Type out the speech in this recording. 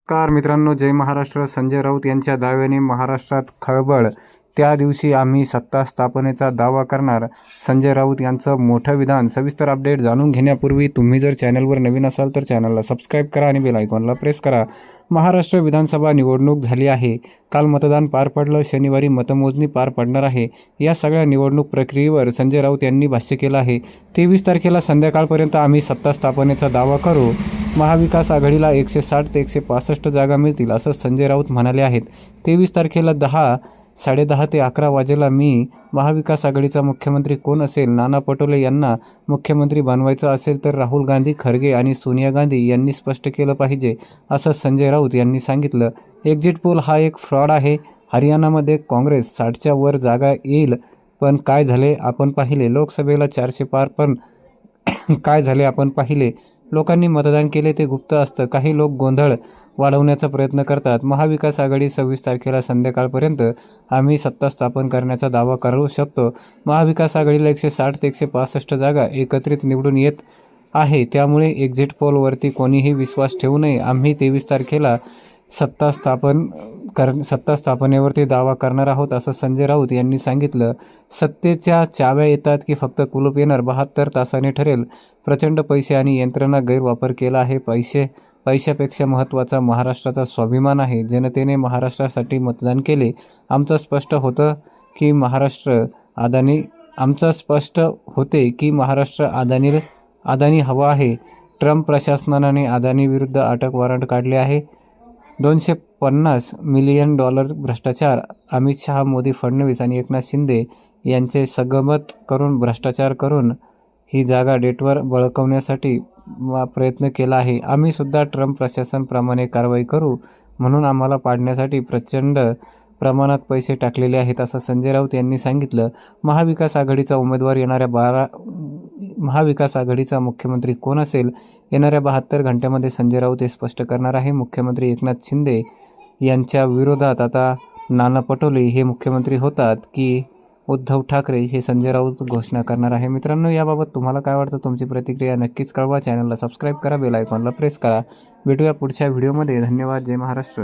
नमस्कार मित्रांनो, जय महाराष्ट्र. संजय राऊत यांच्या दाव्याने महाराष्ट्रात खळबळ. त्या दिवशी आम्ही सत्ता स्थापनेचा दावा करणार. संजय राऊत यांचं मोठं विधान. सविस्तर अपडेट जाणून घेण्यापूर्वी तुम्ही जर चॅनलवर नवीन असाल तर चॅनलला सबस्क्राईब करा आणि बेल आयकॉनला प्रेस करा. महाराष्ट्र विधानसभा निवडणूक झाली आहे. काल मतदान पार पडलं. शनिवारी मतमोजणी पार पडणार आहे. या सगळ्या निवडणूक प्रक्रियेवर संजय राऊत यांनी भाष्य केलं आहे. 23 तारखेला संध्याकाळपर्यंत आम्ही सत्ता स्थापनेचा दावा करू. महाविकास आघाडीला 160 ते 165 जागा मिळतील असं संजय राऊत म्हणाले आहेत. 23 तारखेला 10:30 ते 11 वाजेला मी महाविकास आघाडीचा मुख्यमंत्री कोण असेल, नाना पटोले यांना मुख्यमंत्री बनवायचं असेल तर राहुल गांधी, खरगे आणि सोनिया गांधी यांनी स्पष्ट केलं पाहिजे असं संजय राऊत यांनी सांगितलं. एक्झिट पोल हा एक फ्रॉड आहे. हरियाणामध्ये काँग्रेस 60च्या वर जागा येईल, पण काय झाले आपण पाहिले. लोकसभेला 400 पार, पण काय झाले आपण पाहिले. लोकांनी मतदान केले ते गुप्त असतं. काही लोक गोंधळ वाढवण्याचा प्रयत्न करतात. महाविकास आघाडी 26 तारखेला संध्याकाळपर्यंत आम्ही सत्ता स्थापन करण्याचा दावा करू शकतो. महाविकास आघाडीला 160 ते 165 जागा एकत्रित निवडून येत आहे. त्यामुळे एक्झिट पोलवरती कोणीही विश्वास ठेवू नये. आम्ही 23 तारखेला सत्ता स्थापनेवरती दावा करणार आहोत असं संजय राऊत यांनी सांगितलं. सत्तेच्या चाव्या येतात की फक्त कुलूप येणार. 72 तासाने ठरेल. प्रचंड पैसे आणि यंत्रणा गैरवापर केला आहे. पैशापेक्षा महत्त्वाचा महाराष्ट्राचा स्वाभिमान आहे. जनतेने महाराष्ट्रासाठी मतदान केले. आमचं स्पष्ट होते की महाराष्ट्र अदानी हवा आहे. ट्रम्प प्रशासनाने अदानी विरुद्ध अटक वॉरंट काढले आहे. $250 मिलियन भ्रष्टाचार. अमित शहा, मोदी, फडणवीस आणि एकनाथ शिंदे यांचे संगमत करून भ्रष्टाचार करून ही जागा डेटवर बळकवण्यासाठी प्रयत्न केला आहे. आम्ही सुद्धा ट्रम्प प्रशासनाप्रमाणे कारवाई करू म्हणून आम्हाला पाडण्यासाठी प्रचंड प्रमाणात पैसे टाकलेले आहेत असं संजय राऊत यांनी सांगितलं. महाविकास आघाडीचा मुख्यमंत्री कोण असेल, येणाऱ्या 72 घंट्यामध्ये संजय राऊत हे स्पष्ट करणार आहे. मुख्यमंत्री एकनाथ शिंदे यांच्या विरोधात आता नाना पटोले हे मुख्यमंत्री होतात की उद्धव ठाकरे हे संजय राऊत घोषणा करणार आहे. मित्रांनो, याबाबत तुम्हाला काय वाटतं? तुमची प्रतिक्रिया नक्कीच कळवा. चॅनलला सबस्क्राईब करा, बेल आयकॉनला प्रेस करा. भेटूया पुढच्या व्हिडिओमध्ये. धन्यवाद. जय महाराष्ट्र.